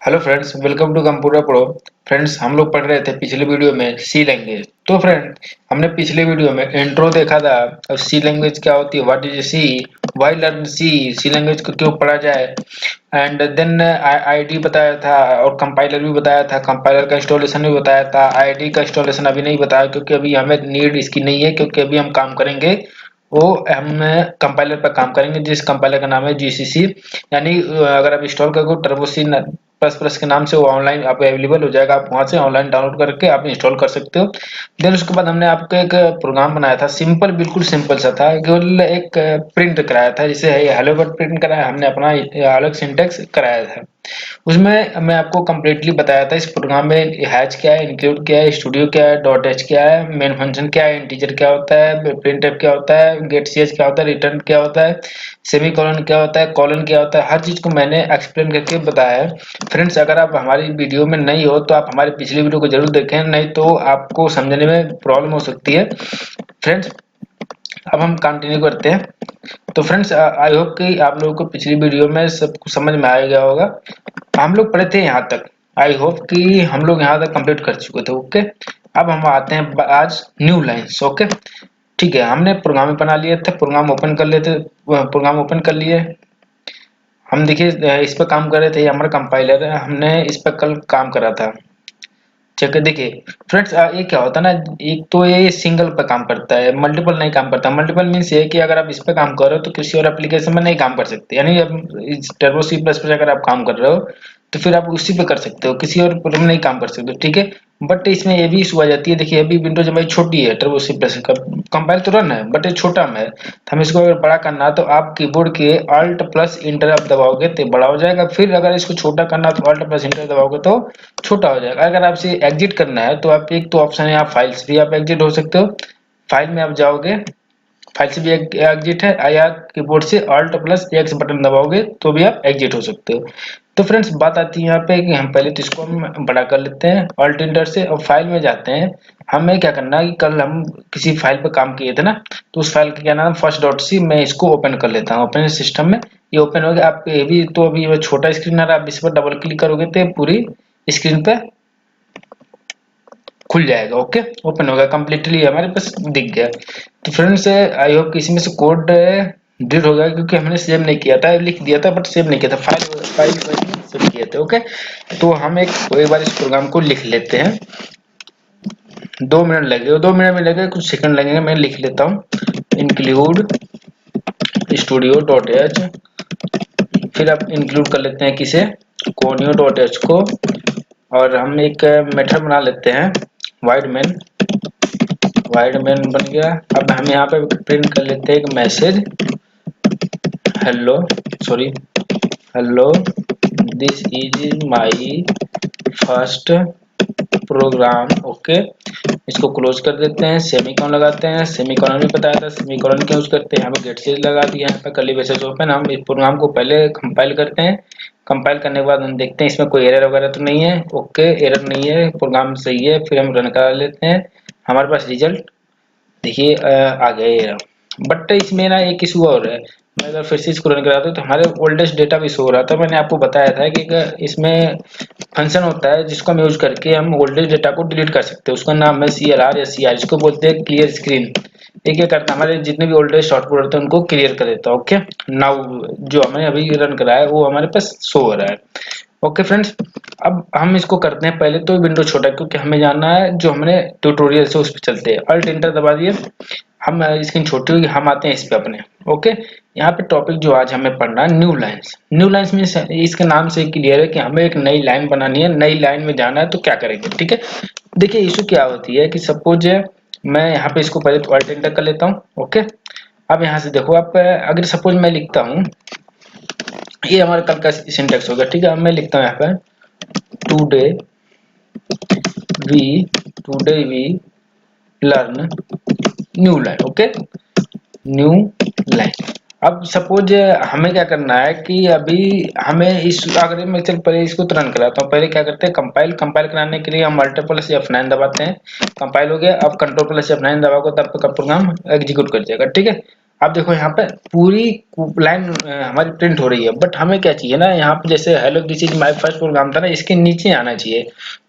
Hello friends, welcome to computer pro. Friends, हम लोग पढ़ रहे थे पिछले वीडियो में सी लैंग्वेज। तो फ्रेंड, हमने पिछले वीडियो में इंट्रो देखा था। अब सी लैंग्वेज क्या होती है, what is C, why learn C, C language को क्यों पढ़ा जाए, एंड देन आईडी बताया था और कंपाइलर भी बताया था। कंपाइलर का इंस्टॉलेशन भी बताया था। आईडी का इंस्टॉलेशन अभी नहीं बताया क्योंकि अभी हमें नीड इसकी नहीं है, क्योंकि अभी हम काम करेंगे वो हम कंपाइलर पर काम करेंगे जिस कंपाइलर का नाम है जीसीसी। यानी अगर आप इंस्टॉल करोगे टर्बो सी प्लस प्लस के नाम से, वो ऑनलाइन आप अवेलेबल हो जाएगा। आप वहां से ऑनलाइन डाउनलोड करके आप इंस्टॉल कर सकते हो। देन उसके बाद हमने आपको एक प्रोग्राम बनाया था, सिंपल, बिल्कुल सिंपल सा था। केवल एक प्रिंट कराया था, जैसे हेलो वर्ड प्रिंट कराया हमने, अपना अलग सिंटेक्स कराया था। उसमें मैं आपको कंप्लीटली बताया था इस प्रोग्राम में हैच क्या है, इंक्लूड क्या है, स्टूडियो क्या है, डॉट एच क्या है, मेन फंक्शन क्या है, इंटीजर क्या होता है, प्रिंट एफ क्या होता है, गेट सी एच क्या होता है, रिटर्न क्या होता है, सेमी कॉलन क्या होता है, कॉलन क्या होता है। हर चीज को मैंने एक्सप्लेन करके बताया है। फ्रेंड्स, अगर आप हमारी वीडियो में नहीं हो तो आप हमारी पिछली वीडियो को जरूर देखें, नहीं तो आपको समझने में प्रॉब्लम हो सकती है। फ्रेंड्स, अब हम कंटिन्यू करते हैं। तो फ्रेंड्स, आई होप कि आप लोगों को पिछली वीडियो में सब कुछ समझ में आ गया होगा। हम लोग पढ़े थे यहाँ तक। आई होप कि हम लोग यहाँ तक कंप्लीट कर चुके थे। ओके, अब हम आते हैं आज न्यू लाइन्स। ओके, ठीक है, हमने प्रोग्राम बना लिए थे, प्रोग्राम ओपन कर लेते, प्रोग्राम ओपन कर लिए। हम देखिए इस पर काम कर रहे थे, ये हमारा कंपाइलर है, हमने इस पर कल काम करा था। चेक देखिए फ्रेंड्स, ये क्या होता है ना, एक तो ये सिंगल पे काम करता है, मल्टीपल नहीं काम करता। मल्टीपल मीन्स ये है कि अगर आप इस पे काम कर रहे हो तो किसी और एप्लीकेशन में नहीं काम कर सकते। यानी अब इस टर्बो सी प्लस पे अगर आप काम कर रहे हो तो फिर आप उसी पे कर सकते हो, किसी और पर नहीं काम कर सकते, ठीक है। बट इसमें ये भी इशू आ जाती है। देखिए अभी विंडोज हमारी छोटी है, टर्बो सी प्लस का कंपाइल तो रन है बट ये छोटा में है, तो हम इसको अगर बड़ा करना है तो आप कीबोर्ड के अल्ट प्लस इंटर आप दबाओगे तो बड़ा हो जाएगा। फिर अगर इसको छोटा करना है तो अल्ट प्लस इंटर दबाओगे तो छोटा हो जाएगा। अगर आपसे एग्जिट करना है तो आप, एक तो ऑप्शन है, आप फाइल्स भी आप एग्जिट हो सकते हो। फाइल में आप जाओगे, फाइल से भी एग्जिट है, या कीबोर्ड से अल्ट प्लस एक्स बटन दबाओगे तो भी आप एग्जिट हो सकते हो। तो फ्रेंड्स, बात आती है यहाँ पे कि हम पहले तो इसको हम बड़ा कर लेते हैं अल्ट इंटर से, और फाइल में जाते हैं। हमें क्या करना है कि कल हम किसी फाइल पर काम किए थे ना, तो उस फाइल का क्या नाम, फर्स्ट डॉट सी। मैं इसको ओपन कर लेता हूँ अपने सिस्टम में। ये ओपन हो गया। आप ये भी तो अभी ये छोटा स्क्रीन आ रहा है, आप इस पर डबल क्लिक करोगे तो पूरी स्क्रीन पे खुल जाएगा। ओके, ओपन होगा कंप्लीटली, हमारे पास दिख गया। तो फ्रेंड्स, आई होप कि इसमें से कोड डिलीट हो गया, क्योंकि हमने सेव नहीं किया था, लिख दिया था बट सेव नहीं किया था, फाइल फाइल सेव किए थे। ओके, तो हम एक बार इस प्रोग्राम को लिख लेते हैं। 2 मिनट लगेगा, 2 मिनट में लगेगा, कुछ सेकंड लगेंगे। मैं लिख लेता हूँ, इंक्लूड स्टूडियो डॉट एच। फिर आप इंक्लूड कर लेते हैं किसे, कोनियो डॉट एच को। और हम एक मेथड बना लेते हैं, वाइड मेन। वाइड मेन बन गया। अब हम यहाँ पे प्रिंट कर लेते हैं एक message, hello, sorry, hello, this is my first program. Okay, इसको क्लोज कर देते हैं, सेमीकोलन लगाते हैं। सेमीकोलन भी बताया था, सेमीकोलन क्यों यूज करते हैं, यहाँ पे गेट से लगा दिया, यहाँ पे कर्ली ब्रेसेस ओपन। हम इस प्रोग्राम को पहले कंपाइल करते हैं। कंपाइल करने के बाद हम देखते हैं इसमें कोई एरर वगैरह तो नहीं है। ओके, एरर नहीं है, प्रोग्राम सही है। फिर हम रन करा लेते हैं। हमारे पास रिजल्ट देखिए आ गए। बट इसमें ना एक इशू और है। मैं अगर फिर से इसको रन कराता हूँ तो हमारे ओल्डेस्ट डेटा भी शो हो रहा था। मैंने आपको बताया था कि इसमें फंक्शन होता है जिसको हम यूज करके हम ओल्डेस्ट डेटा को डिलीट कर सकते हैं। उसका नाम है CLR या CR, इसको बोलते हैं क्लियर स्क्रीन। ये क्या करता है, हमारे जितने भी ओल्डेस्ट आउटपुट होते हैं उनको क्लियर कर देता है। ओके, नाउ जो हमें अभी रन कराया है वो हमारे पास शो हो रहा है। ओके फ्रेंड्स, अब हम इसको करते हैं। पहले तो विंडो छोटा है क्योंकि हमें जानना है जो हमने ट्यूटोरियल से उस पर चलते हैं। अल्ट इंटर दबा दिए, हम स्क्रीन छोटी होगी, हम आते हैं इस पे अपने। ओके, यहाँ पे टॉपिक जो आज हमें पढ़ना है, new lines. New lines means इसके नाम से क्लियर है कि हमें एक नई लाइन बनानी है, नई लाइन में जाना है तो क्या करेंगे। ठीक है, देखिए इशू क्या होती है कि सपोज मैं यहाँ पे इसको पहले तो अल्ट इंटर कर लेता हूँ। ओके, अब यहाँ से देखो आप, अगर सपोज मैं लिखता हूँ, ये हमारा कल का सिंटेक्स होगा। ठीक है, अब मैं लिखता हूँ यहाँ पे, today we today we learn new line. Okay, new line. अब सपोज हमें क्या करना है कि अभी हमें इस, अगर मैं चल पहले इसको तुरंत कराता हूँ। पहले क्या करते हैं, कंपाइल। कंपाइल कराने के लिए हम अल्टर प्लस F9 दबाते हैं, कंपाइल हो गया। अब कंट्रोल प्लस F9 दबाओगे तब आपका प्रोग्राम एग्जीक्यूट कर जाएगा। ठीक है, अब देखो यहाँ पे पूरी लाइन हमारी प्रिंट हो रही है, बट हमें क्या चाहिए ना, यहाँ पे जैसे hello this is my first program था ना, इसके नीचे आना चाहिए।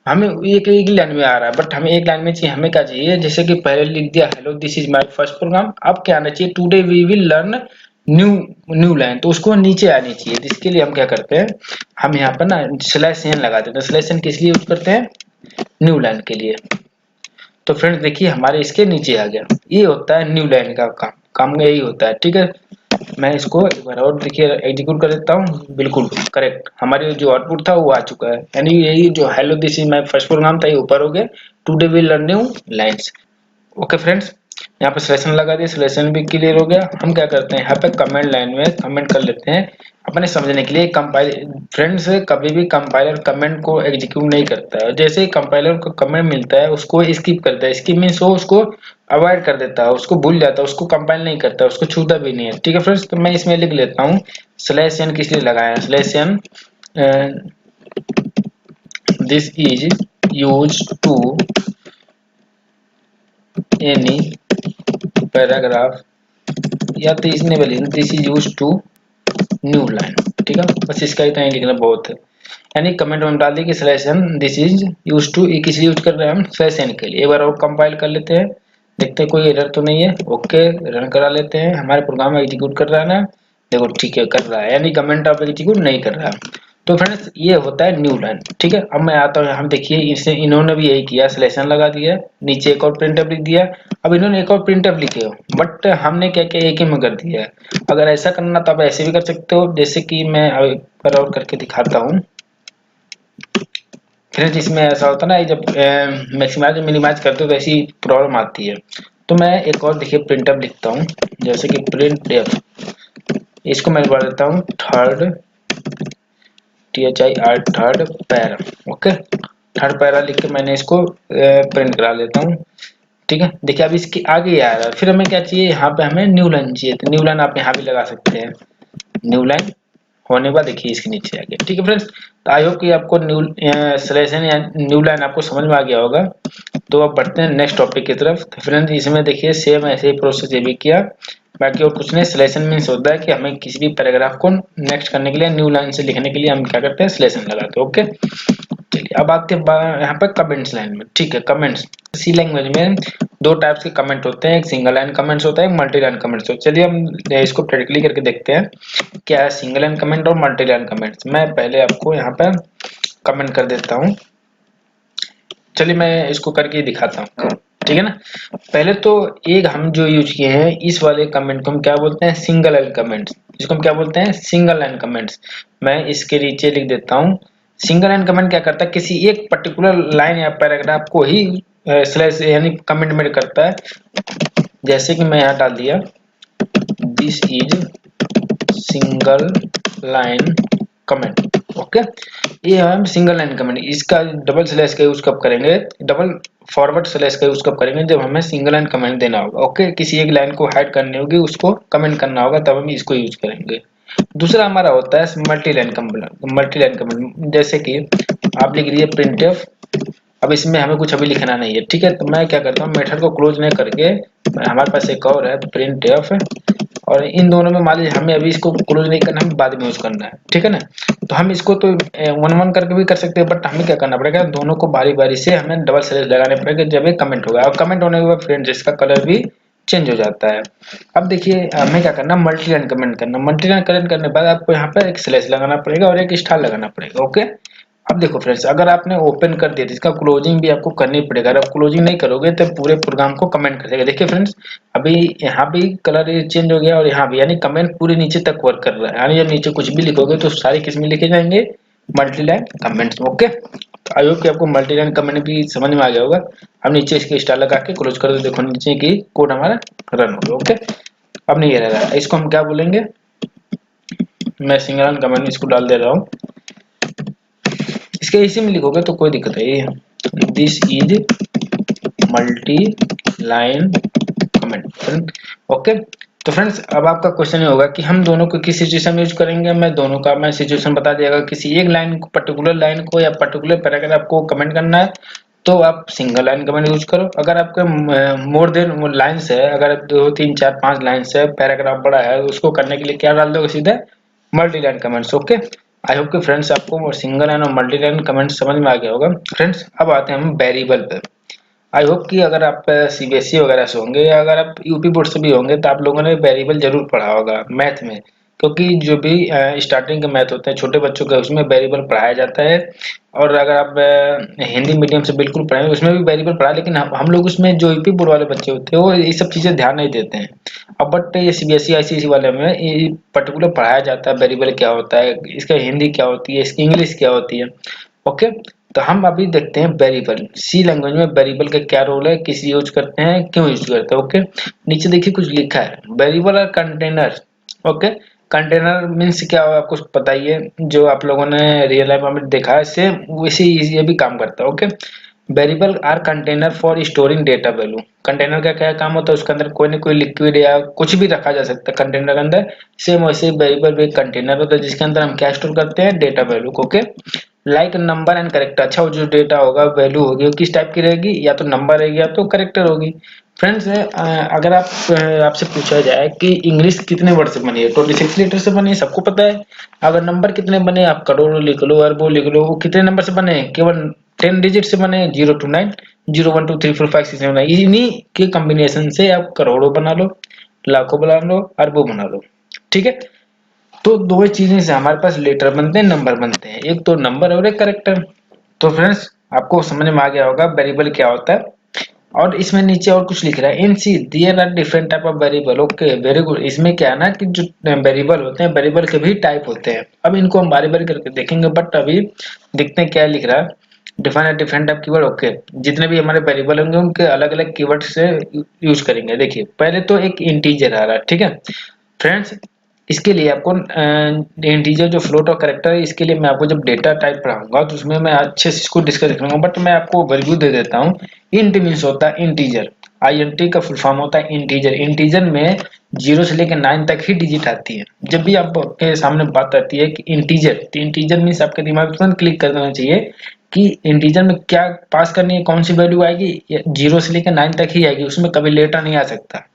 हमें एक एक लाइन में आ रहा है, बट हमें एक लाइन में चाहिए। हमें क्या चाहिए, जैसे कि पहले लिख दिया hello this is my first program, अब क्या आना चाहिए, today we will learn new new line, तो उसको नीचे आनी चाहिए। जिसके लिए हम क्या करते हैं, हम यहाँ पर ना स्लैश एन लगा देते हैं। स्लैश एन किस लिए यूज करते हैं, न्यू लाइन के लिए। तो फ्रेंड्स देखिए हमारे इसके नीचे आ गया। ये होता है न्यू लाइन का काम, काम यही होता है। ठीक है, मैं इसको एक बार और देखिए एग्जीक्यूट कर देता हूँ। बिल्कुल करेक्ट, हमारे जो आउटपुट था वो आ चुका है। यानी यही जो hello this is my first program था, ये ऊपर हो गया, today we learn new lines. Okay friends, यहाँ पे सिलेक्शन लगा दिया, सिलेक्शन भी क्लियर हो गया। हम क्या करते हैं, यहाँ पे कमेंट लाइन में कमेंट कर लेते हैं अपने समझने के लिए। कंपाइल फ्रेंड्स कभी भी कंपाइलर कमेंट को एग्जीक्यूट नहीं करता है। जैसे ही कंपाइलर को कमेंट मिलता है उसको स्किप करता है। स्किप मीन्स वो उसको अवॉइड कर देता है, उसको भूल जाता है, उसको कंपाइल नहीं करता, उसको छूता भी नहीं है। ठीक है फ्रेंड्स, तो मैं इसमें लिख लेता हूँ स्लैश एन किस लिए लगाया है, slash n this is use to any paragraph, या तो इसमें भी लिखना this is use to new line. ठीक है, बस इसका इतना ही लिखना बहुत है। यानी कमेंट में डाल दी कि slash n this is use to, ये किस लिए यूज कर रहे हैं हम, स्लैश एन के लिए। एक बार और कंपाइल कर लेते हैं, देखते हैं कोई एरर तो नहीं है। ओके, रन करा लेते हैं। हमारे प्रोग्राम एग्जीक्यूट कर रहा है ना, देखो ठीक है कर रहा है, यानी कमेंट आप एग्जीक्यूट नहीं कर रहा है। तो फ्रेंड्स ये होता है न्यू लाइन। ठीक है, अब मैं आता हूँ, हम देखिए इसे इन्होंने भी यही किया, सिलेक्शन लगा दिया, नीचे एक और प्रिंटफ लिख दिया। अब इन्होंने एक और प्रिंटफ लिखे हो, बट हमने क्या किया, एक ही में कर दिया है। अगर ऐसा करना तो आप ऐसे भी कर सकते हो, जैसे कि मैं एक बार और करके दिखाता हूँ। फ्रेंड्स इसमें ऐसा होता है ना, जब मैक्सिमाइज मिनिमाइज करते हो तो ऐसी प्रॉब्लम आती है। तो मैं एक और देखिए प्रिंटफ लिखता हूँ, जैसे कि प्रिंटफ, इसको मैं बढ़ा देता हूँ third, THIR third para. Okay, third para लिख के मैंने इसको प्रिंट करा लेता हूँ। ठीक है, देखिए अब इसके आगे आ रहा है। फिर हमें क्या चाहिए, यहाँ पे हमें न्यू लाइन चाहिए, तो न्यू लाइन आप यहाँ भी लगा सकते हैं। न्यू लाइन होने के बाद देखिए इसके नीचे आ गया। ठीक है फ्रेंड्स, तो आई होप कि आपको न्यू सिलेक्शन या न्यू लाइन आपको समझ में आ गया होगा। तो अब बढ़ते हैं नेक्स्ट टॉपिक की तरफ। तो फ्रेंड्स इसमें देखिए सेम ऐसे ही प्रोसेस ये भी किया, बाकी और कुछ नहीं। सिलेक्शन मीन्स होता है कि हमें किसी भी पैराग्राफ को नेक्स्ट करने के लिए, न्यू लाइन से लिखने के लिए हम क्या करते हैं, सिलेक्शन लगाते हैं। ओके, चलिए अब आते हैं यहाँ पर कमेंट्स लाइन में। ठीक है, कमेंट्स सी लैंग्वेज में दो टाइप्स के कमेंट होते हैं, एक सिंगल लाइन कमेंट्स होता है, एक मल्टी लाइन कमेंट्स होता है। चलिए हम इसको प्रैक्टिकली करके देखते हैं क्या है सिंगल लाइन कमेंट और मल्टी लाइन कमेंट्स। मैं पहले आपको यहाँ पर कमेंट कर देता हूँ। चलिए मैं इसको करके दिखाता हूँ, ठीक है ना। पहले तो एक हम जो यूज किए हैं इस वाले कमेंट को हम क्या बोलते हैं, सिंगल लाइन कमेंट्स। इसको हम क्या बोलते हैं, सिंगल लाइन कमेंट्स। मैं इसके नीचे लिख देता हूँ। सिंगल लाइन कमेंट क्या करता है, किसी एक पर्टिकुलर लाइन या पैराग्राफ को ही स्लैश यानी कमेंट में करता है। जैसे कि मैं यहाँ डाल दिया this is single line comment. Okay, ये हम सिंगल लाइन कमेंट, इसका डबल स्लैश का यूज कब करेंगे, डबल फॉरवर्ड स्लैश का यूज कब करेंगे, जब हमें सिंगल लाइन कमेंट देना होगा। ओके, किसी एक लाइन को हाइड करनी होगी, उसको कमेंट करना होगा, तब हम इसको यूज करेंगे। दूसरा हमारा होता है multi line comment. Multi line comment जैसे कि आप लिख रही प्रिंटफ, अब इसमें हमें कुछ अभी लिखना नहीं है। ठीक है, तो मैं क्या करता हूँ, मेथड को क्लोज नहीं करके हमारे पास एक और है प्रिंटफ, और इन दोनों में मान लीजिए हमें अभी इसको क्लोज नहीं करना, हमें बाद में यूज करना है। ठीक है ना, तो हम इसको तो वन वन करके भी कर सकते हैं, बट हमें क्या करना पड़ेगा, दोनों को बारी बारी से हमें डबल स्लैश लगाने पड़ेगा जब ये कमेंट होगा। और कमेंट होने के बाद फ्रेंड्स इसका कलर भी चेंज हो जाता है। अब देखिए हमें क्या करना, मल्टी लाइन कमेंट करना। मल्टी लाइन कमेंट करने के बाद आपको यहाँ पर एक स्लैश लगाना पड़ेगा और एक स्टार लगाना पड़ेगा। ओके, अब देखो फ्रेंड्स, अगर आपने ओपन कर दिया तो इसका क्लोजिंग भी आपको करनी पड़ेगा। अगर आप क्लोजिंग नहीं करोगे तो पूरे प्रोग्राम को कमेंट कर देगा। देखिए फ्रेंड्स, अभी यहाँ भी कलर चेंज हो गया और यहाँ भी, यानी कमेंट पूरे नीचे तक वर्क कर रहा है। यानी जब नीचे कुछ भी लिखोगे तो सारे किस में लिखे जाएंगे, multi line comments. Okay, I hope कि आपको मल्टी लाइन कमेंट भी समझ में आ गया होगा। अब नीचे इसके स्टार लगा के क्लोज कर दो, देखो नीचे की कोड हमारा रन हो गया। ओके, अब नहीं रह रहा, इसको हम क्या बोलेंगे, मैं सिंगल लाइन कमेंट इसको डाल दे रहा हूँ। इसके इसी में लिखोगे तो कोई दिक्कत नहीं है, this is multi line comment. Okay, तो फ्रेंड्स अब आपका क्वेश्चन ये होगा कि हम दोनों को किस सिचुएशन में यूज करेंगे। मैं दोनों का मैं सिचुएशन बता दिया, किसी एक लाइन को, पर्टिकुलर लाइन को या पर्टिकुलर पैराग्राफ को कमेंट करना है तो आप सिंगल लाइन कमेंट यूज करो। अगर आपके मोर देन लाइन्स है, अगर 2 3 4 5 लाइन्स है, पैराग्राफ बड़ा है, उसको करने के लिए क्या डाल दोगे, सीधे multi line comments. Okay, I hope कि फ्रेंड्स आपको सिंगल लाइन और मल्टी लाइन कमेंट समझ में आ गया होगा। फ्रेंड्स अब आते हैं हम वेरिएबल पे। आई होप कि अगर आप सीबीएसई वगैरह से होंगे या अगर आप यूपी बोर्ड से भी होंगे तो आप लोगों ने वेरिएबल जरूर पढ़ा होगा मैथ में, क्योंकि जो भी स्टार्टिंग के मैथ होते हैं छोटे बच्चों का, उसमें वेरिएबल पढ़ाया जाता है। और अगर आप हिंदी मीडियम से बिल्कुल पढ़े उसमें भी वेरिएबल पढ़ा, लेकिन हम लोग उसमें जो यूपी बोर्ड वाले बच्चे होते हैं वो ये सब चीज़ें ध्यान नहीं देते हैं। अब बट ये सीबीएसई आईसीएसई वाले में ये पर्टिकुलर पढ़ाया जाता है वेरिएबल क्या होता है, इसका हिंदी क्या होती है, इसकी इंग्लिश क्या होती है। ओके, तो हम अभी देखते हैं वेरिएबल। सी लैंग्वेज में वेरिएबल का क्या रोल है, किस यूज करते हैं, क्यों यूज करते हैं। ओके, नीचे देखिए कुछ लिखा है, वेरिएबल और कंटेनर। ओके, कंटेनर मीन्स क्या होगा आपको पता ही है, जो आप लोगों ने रियल लाइफ में देखा है सेम वैसे ये भी काम करता है। Okay, variable are container for storing data value. Container का क्या काम होता है, उसके अंदर कोई ना कोई लिक्विड या कुछ भी रखा जा सकता है कंटेनर के अंदर। सेम वैसे वेरिएबल भी एक कंटेनर होता है जिसके अंदर हम क्या स्टोर करते हैं, डेटा वैल्यू को। Okay, like number and character. अच्छा, वो जो डेटा होगा वैल्यू होगी वो किस टाइप की रहेगी, या तो नंबर रहेगी या तो करेक्टर होगी। फ्रेंड्स अगर आपसे पूछा जाए कि इंग्लिश कितने वर्ड से बनी है, 26 लेटर से बनी है, सबको पता है। अगर नंबर कितने बने, आप करोड़ों लिख लो, अरबों लिख लो, वो कितने नंबर से बने हैं, केवल 10 डिजिट से बने हैं, 0 to 9, 0 1 2 3 4 5 6 7 9। इन्हीं के कॉम्बिनेशन से आप करोड़ों बना लो, लाखों बना लो, अरबों बना लो। ठीक है, तो दो ही चीजें से हमारे पास लेटर बनते हैं, नंबर बनते हैं, एक तो नंबर और एक करेक्टर। तो फ्रेंड्स आपको समझ में आ गया होगा वेरिएबल क्या होता है। और इसमें नीचे और कुछ लिख रहा है, in C there are different type of variable. Okay, very good. इसमें क्या है ना कि जो वेरिएबल होते हैं, वेरिएबल के भी टाइप होते हैं। अब इनको हम बारी बारी करके देखेंगे, बट अभी देखते हैं क्या लिख रहा है। Define different type keyword. Okay, जितने भी हमारे वेरिएबल होंगे उनके अलग अलग कीवर्ड से यूज करेंगे। देखिए पहले तो एक इंटीजर आ रहा है, ठीक है फ्रेंड्स। इसके लिए आपको इंटीजर जो फ्लोट और कैरेक्टर है, इसके लिए मैं आपको जब डेटा टाइप पढ़ाऊंगा तो उसमें मैं अच्छे से इसको डिस्कस करूंगा, बट मैं आपको ओवरव्यू दे देता हूँ। इंट मीन्स होता है इंटीजर, INT का फुल फॉर्म होता है इंटीजर। इंटीजर में 0 से लेकर 9 तक ही डिजिट आती है। जब भी आपके सामने बात आती है कि इंटीजर, तो इंटीजर मीन्स आपके दिमाग में तुरंत क्लिक कर देना चाहिए कि इंटीजर में क्या पास करनी है, कौन सी वैल्यू आएगी, 0 से लेकर 9 तक ही आएगी, उसमें कभी लेटर नहीं आ सकता।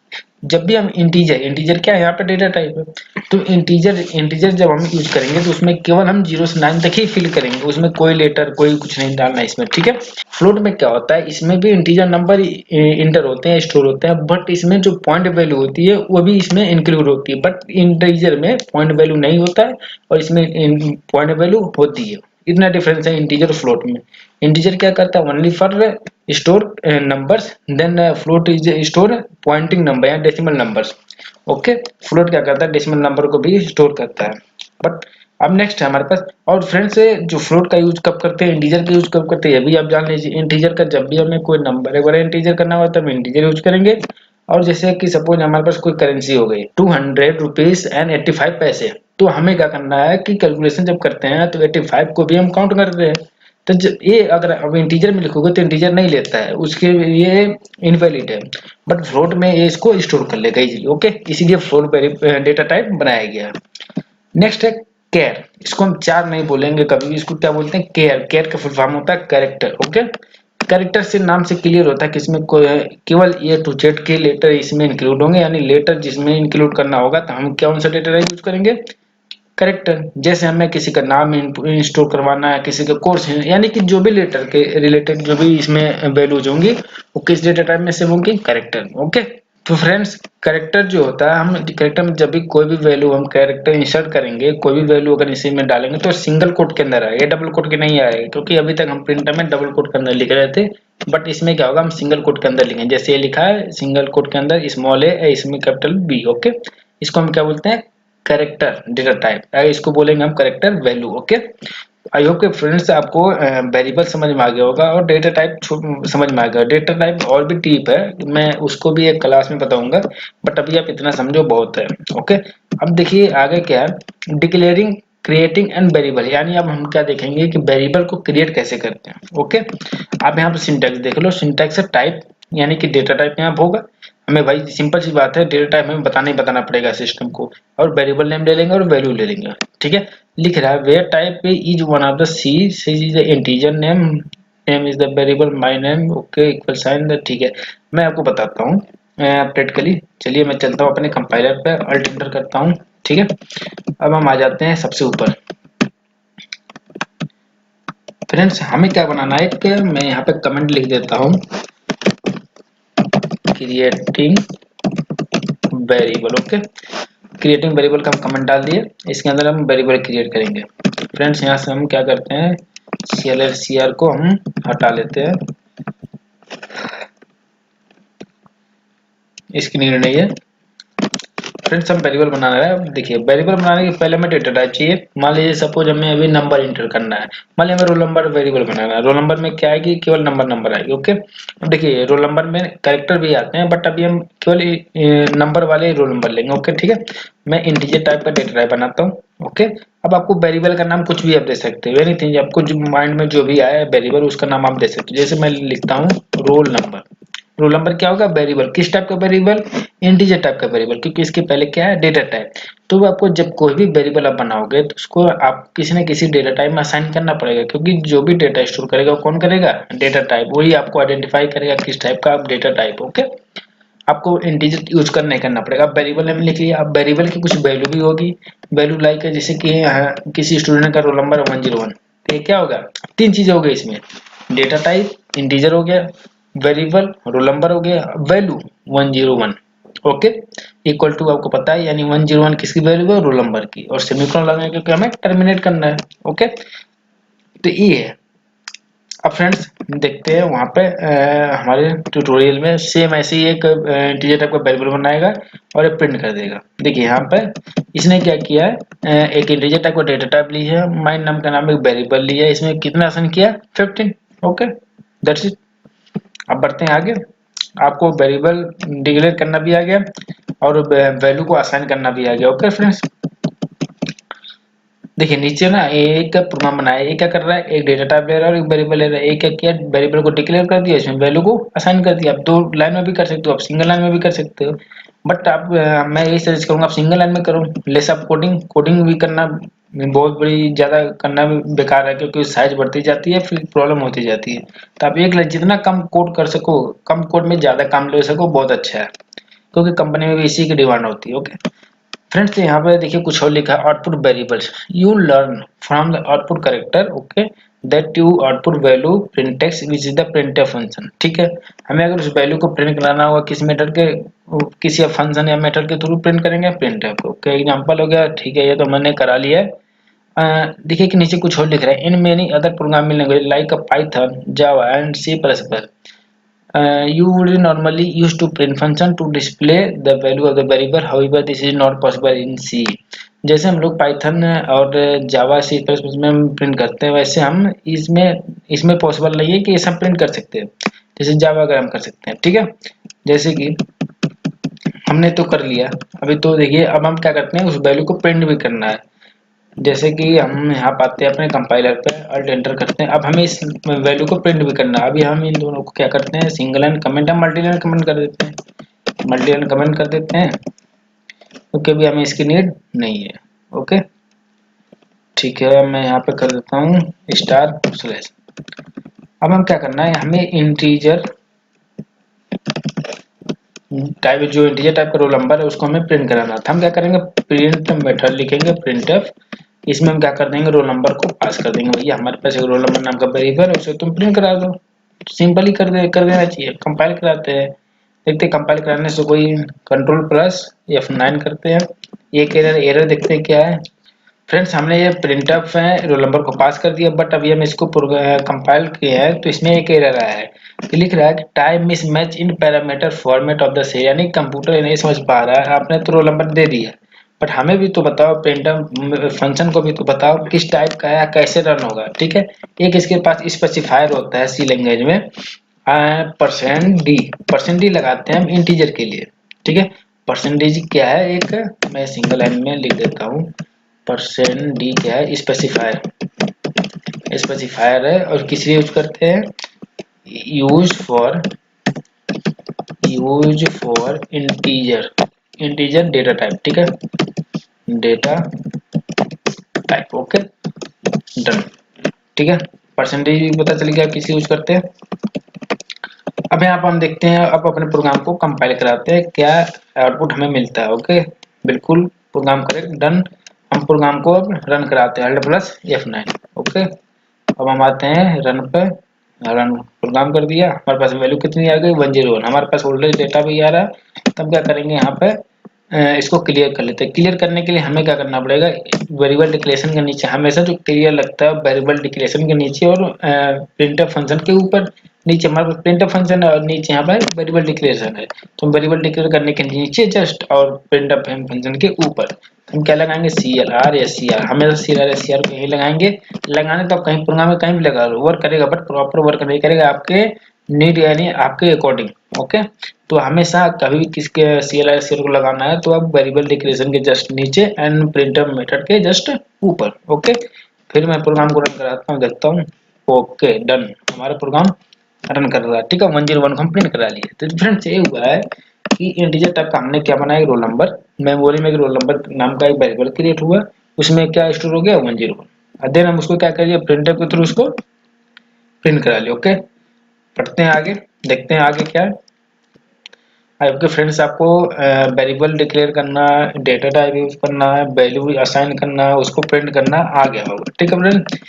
जब भी हम इंटीजर, इंटीजर क्या है, यहाँ पे डेटा टाइप है, तो इंटीजर जब हम यूज करेंगे तो उसमें केवल हम 0 से 9 तक ही फिल करेंगे, उसमें कोई लेटर कोई कुछ नहीं डालना है इसमें। ठीक है, फ्लोट में क्या होता है, इसमें भी इंटीजर नंबर इंटर होते हैं, स्टोर होते हैं, बट इसमें जो पॉइंट वैल्यू होती है वो भी इसमें इंक्लूड होती है, बट इंटीजर में पॉइंट वैल्यू नहीं होता है और इसमें पॉइंट वैल्यू होती है। इतना डिफरेंस है इंटीजर और फ्लोट में। इंटीजर क्या करता है, only for store numbers, then float is store pointing number या डेसिमल नंबर्स। ओके, फ्लोट क्या करता है, डेसिमल नंबर को भी स्टोर करता है। बट अब नेक्स्ट है हमारे पास, और फ्रेंड्स जो फ्लोट का यूज कब करते हैं, इंटीजर का यूज कब करते हैं, ये भी आप जान लीजिए। इंटीजर का जब भी हमें कोई नंबर एक बार इंटीजर करना होता है, हम इंटीजर यूज करेंगे। और जैसे कि सपोज हमारे पास कोई करेंसी हो गई 200 रुपीज एंड 85 पैसे, तो हमें क्या करना है कि कैलकुलेशन जब करते हैं तो 85 को भी हम काउंट करते हैं। तो ये अगर अब इंटीजर में लिखोगे तो इंटीजर नहीं लेता है, उसके ये इनवैलिड है। बट फ्लोट में ये इसको स्टोर कर लेगा इजीली। ओके, इसीलिए फ्लोट डेटा टाइप बनाया गया है। नेक्स्ट है केयर। इसको हम चार नहीं बोलेंगे कभी भी, इसको क्या बोलते हैं, केयर। केयर का फुल फॉर्म होता है कैरेक्टर। ओके, कैरेक्टर से नाम से क्लियर होता है कि इसमें केवल A to Z के लेटर इसमें इंक्लूड होंगे, यानी लेटर जिसमें इंक्लूड करना होगा तो हम कौन सा लेटर यूज करेंगे, करेक्टर। जैसे हमें किसी का नाम इंस्टॉल करवाना है, किसी का कोर्स है, यानी कि जो भी लेटर के रिलेटेड जो भी इसमें वैल्यूज होंगी वो किस डेटा टाइप में से होंगी, करेक्टर। ओके, तो फ्रेंड्स करेक्टर जो होता है, हम करेक्टर में जब भी कोई भी वैल्यू हम करेक्टर इंसर्ट करेंगे, कोई भी वैल्यू अगर इसी में डालेंगे तो सिंगल कोट के अंदर आएगा, डबल कोट के नहीं आएगा, क्योंकि अभी तक हम प्रिंटर में डबल कोट के अंदर लिख रहे थे। बट इसमें क्या होगा, हम सिंगल कोट के अंदर लिखेंगे। जैसे ये लिखा है सिंगल कोट के अंदर स्मॉल ए, इसमें कैपिटल B। ओके, इसको हम क्या बोलते हैं, करेक्टर डेटा टाइप, इसको बोलेंगे हम character value. Okay, I hope के फ्रेंड्स आपको वेरिएबल समझ में आ गया होगा और डेटा टाइप समझ में आ गया। डेटा टाइप और भी डीप है, मैं उसको भी एक क्लास में बताऊंगा, बट अभी आप इतना समझो बहुत है। ओके, अब देखिए आगे क्या है, डिक्लेयरिंग, क्रिएटिंग एंड वेरिएबल। यानी अब हम क्या देखेंगे कि वेरिएबल को क्रिएट कैसे करते हैं। ओके, आप यहाँ पे सिंटैक्स देख लो, सिंटैक्स है टाइप, यानी कि डेटा टाइप यहाँ पे होगा। हमें भाई सिंपल सी बात है, डेटा टाइप हमें बताना पड़ेगा सिस्टम को, और वेरिएबल नेम ले लेंगे और वैल्यू ले लेंगे। ठीक है, लिख रहा है where type is one of the C is integer name name is the variable my name, okay equal sign the, ठीक है। मैं आपको बताता हूँ प्रैक्टिकली। चलिए मैं चलता हूँ अपने कंपाइलर पे, अल्ट एंटर करता हूँ, ठीक है। अब हम आ जाते हैं सबसे ऊपर। फ्रेंड्स हमें क्या बनाना है, एक मैं यहाँ पे कमेंट लिख देता हूँ, creating variable, okay. Creating variable का हम कमेंट डाल दिए, इसके अंदर हम वेरिएबल क्रिएट करेंगे। फ्रेंड्स यहाँ से हम क्या करते हैं, CLR को हम हटा लेते हैं, इसकी नीड नहीं है। फ्रेंड्स हम वेरिएबल बनाना है, देखिए वेरिएबल बनाने के पहले हमें डेटा टाइप चाहिए। मान लीजिए सपोज हमें अभी नंबर इंटर करना है, मान लीजिए हमें रोल नंबर वेरिएबल बनाना है। रोल नंबर में क्या आएगी, केवल नंबर आएगी, ओके। अब देखिए रोल नंबर में कैरेक्टर भी आते हैं, बट अभी हम केवल नंबर वाले रोल नंबर लेंगे, ओके ठीक है। मैं इंटीजर टाइप का डेटा टाइप बनाता हूँ, ओके। अब आपको वेरिएबल का नाम कुछ भी आप दे सकते हो, एनीथिंग आपको जो माइंड में जो भी आया वेरिएबल उसका नाम आप दे सकते हो। जैसे मैं लिखता हूँ रोल नंबर। रोल नंबर क्या होगा, वेरिएबल। किस टाइप का वेरिएबल, इंटीजर टाइप का वेरिएबल, क्योंकि इसके पहले क्या है, डेटा टाइप। तो आपको जब कोई भी वेरिएबल आप बनाओगे तो उसको आप किसी न किसी डेटा टाइप में असाइन करना पड़ेगा, क्योंकि जो भी डेटा स्टोर करेगा वो कौन करेगा, डेटा टाइप। वही आपको आइडेंटिफाई करेगा किस टाइप का आप डेटा टाइप, ओके। आपको इंटीजर यूज करना पड़ेगा। अब वेरिएबल हमने लिख लिया, अब वेरिएबल की कुछ वैल्यू भी होगी। वैल्यू लाइक है, जैसे कि किसी स्टूडेंट का रोल नंबर 101, तो ये क्या होगा, तीन चीजें हो गई इसमें, डेटा टाइप इंटीजर हो गया, वेरिएबल रोल नंबर हो गया, वैल्यू 101, ओके। इक्वल टू आपको पता है, यानी 101 किसकी वैल्यू है, रोल नंबर की, और सेमीकोलन लगाएंगे क्योंकि हमें टर्मिनेट करना है, ओके। तो ये है। अब फ्रेंड्स देखते हैं वहाँ पे हमारे ट्यूटोरियल में सेम ऐसे ही एक इंटीजर टाइप का वेरिएबल बनाएगा और ये प्रिंट कर देगा। देखिए यहाँ पे इसने क्या किया है, एक इंटीजर टाइप का डेटा टाइप ली है, माइन नाम का नाम एक वेरिएबल लिया है, इसमें कितना आसान किया, 15, ओके दैट्स इट। अब बढ़ते हैं आगे। आपको वेरिएबल डिक्लेयर करना भी आ गया और वैल्यू को असाइन करना भी आ गया, ओके फ्रेंड्स। देखिए नीचे ना एक प्रोग्राम बनाया, ये क्या कर रहा है, एक डेटा टाइप ले रहा है और एक वेरिएबल ले रहा है। एक क्या किया, वेरिएबल को डिक्लेयर कर दिया, इसमें वैल्यू को असाइन कर दिया। आप दो लाइन में भी कर सकते हो, आप सिंगल लाइन में भी कर सकते हो, बट आप मैं यही सजेस्ट करूंगा आप सिंगल लाइन में करो। लेस आप कोडिंग कोडिंग भी करना बहुत बड़ी ज्यादा करना भी बेकार है, क्योंकि साइज बढ़ती जाती है फिर प्रॉब्लम होती जाती है। तो आप एक लाइन जितना कम कोड कर सको, कम कोड में ज्यादा काम ले सको, बहुत अच्छा है, क्योंकि कंपनी में भी इसी की डिमांड होती है, ओके। फ्रेंड्स यहाँ पे देखिए कुछ और लिखा है, output variables you learn from the output character, okay, that you output value print text which is the printf function, ठीक है। हमें अगर उस वैल्यू को प्रिंट कराना होगा किसी मेथड के, किसी फंक्शन या मेथड के थ्रू प्रिंट करेंगे प्रिंटफ को, ओके एग्जांपल हो गया, ठीक है, ये तो मैंने करा लिया है। देखिए कि नीचे कुछ और लिख रहा है, in many other programming language like Python, Java and C plus plus you would normally use to print function to display the value of the variable, however this is not possible in C। जैसे हम लोग Python और जावा सी plus plus में हम print करते हैं, वैसे हम इसमें इसमें पॉसिबल नहीं है कि ऐसा प्रिंट कर सकते हैं जैसे जावा अगर हम कर सकते हैं, ठीक है। जैसे कि हमने तो कर लिया, अभी तो देखिए अब हम क्या करते हैं, उस वैल्यू को प्रिंट भी करना है। जैसे कि हम यहाँ पाते हैं अपने कंपाइलर पे, अल्ट एंटर करते हैं, अब हमें इस वैल्यू को प्रिंट भी करना है। अभी हम इन दोनों को क्या करते हैं, सिंगल लाइन कमेंट या मल्टी लाइन कमेंट कर देते हैं, मल्टी लाइन कमेंट कर देते हैं, क्योंकि अभी हमें इसकी नीड नहीं है, ओके ठीक है। मैं यहाँ पे कर देता हूँ स्टार स्लैश। अब हम क्या करना है, हमें इंटीजर टाइप, जो इंटीजर टाइप का रोल नंबर है उसको हमें प्रिंट कराना था। हम क्या करेंगे, प्रिंट मेथड लिखेंगे, प्रिंटफ, इसमें हम क्या कर देंगे, रोल नंबर को पास कर देंगे। भैया हमारे पास एक रोल नंबर नाम का वेरिएबल है, उसे तुम प्रिंट करा दो। सिंपल ही कर देना चाहिए। कंपाइल कराते हैं, देखते हैं कंपाइल कराने से कोई, कंट्रोल प्लस F9 करते हैं, एक एरर देखते हैं क्या है। फ्रेंड्स हमने ये प्रिंटफ है रोल नंबर को पास कर दिया, बट अभी हम इसको कंपाइल किया है तो इसमें एक एरर आया है कि लिख रहा है कि time mismatch in parameter format of the cell, यानी कंप्यूटर नहीं समझ पा रहा है। आपने तो रोल नंबर दे दिया, बट हमें भी तो बताओ, प्रिंटफ फंक्शन को भी तो बताओ किस टाइप का है, कैसे रन होगा, ठीक है। एक इसके पास स्पेसिफायर होता है सी लैंग्वेज में, परसेंट डी लगाते हैं हम इंटीजर के लिए, ठीक है। परसेंटेज क्या है, एक मैं सिंगल लाइन में लिख देता हूँ, परसेंट डी क्या है, स्पेसिफायर है, और किस लिए यूज करते हैं, use for integer data type, ठीक है, डेटा टाइप, ओके डन, ठीक है। परसेंटेज भी पता चल गया किसी यूज करते हैं। अब यहाँ पर हम देखते हैं, अब अपने प्रोग्राम को कंपाइल कराते हैं, क्या आउटपुट हमें मिलता है। ओके, बिल्कुल प्रोग्राम करेक्ट, डन। हम प्रोग्राम को अब रन कराते हैं, Alt प्लस F9। ओके, अब हम आते हैं रन पे, रन प्रोग्राम कर दिया। हमारे पास वैल्यू कितनी आ गई, 101। हमारे पास ऑलरेडी डेटा भी आ रहा है। तब क्या करेंगे, यहाँ पे इसको क्लियर कर लेते हैं। क्लियर करने के लिए हमें क्या करना पड़ेगा, वेरिएबल डिक्लेरेशन के नीचे हमेशा जो क्लियर लगता है वेरिएबल डिक्लेरेशन के नीचे और प्रिंटफ फंक्शन के ऊपर, नीचे हमारे पास प्रिंटफ फंक्शन और नीचे यहाँ पर वेरिएबल डिक्लेरेशन है। तो वेरिएबल डिक्लेयर करने के नीचे जस्ट और प्रिंटफ फंक्शन के ऊपर हम क्या लगाएंगे, CLR या CR, हमेशा CLR या CR को यही लगाएंगे। लगाने तो कहीं प्रोग्राम में कहीं भी लगा लो, वर्क करेगा, बट प्रॉपर वर्क नहीं करेगा आपके नीड यानी आपके अकॉर्डिंग। ओके, तो हमेशा कभी भी किसके CLR CR को लगाना है तो आप वेरिएबल डिक्लेरेशन के जस्ट नीचे एंड प्रिंटफ मेथड के जस्ट ऊपर। ओके, फिर मैं प्रोग्राम को रन कराता हूँ, देखता हूँ। ओके, डन, हमारा प्रोग्राम रन कर रहा है। ठीक है, 101 को हम प्रिंट करा लिए। तो फ्रेंड्स ये हुआ है कि इंटीजर टाइप का हमने क्या बनाया, रोल नंबर, मेमोरी में एक रोल नंबर नाम का एक वेरिएबल क्रिएट हुआ, उसमें क्या स्टोर हो गया, 101। देन हम उसको क्या करिए, प्रिंटर के थ्रू उसको प्रिंट करा लिया। ओके, पढ़ते हैं आगे, देखते हैं आगे क्या है। आपके फ्रेंड्स आपको वेरिएबल डिक्लेयर करना है, डेटा टाइप यूज करना है, वैल्यू असाइन करना है, उसको प्रिंट करना आ गया होगा। ठीक है फ्रेंड्स।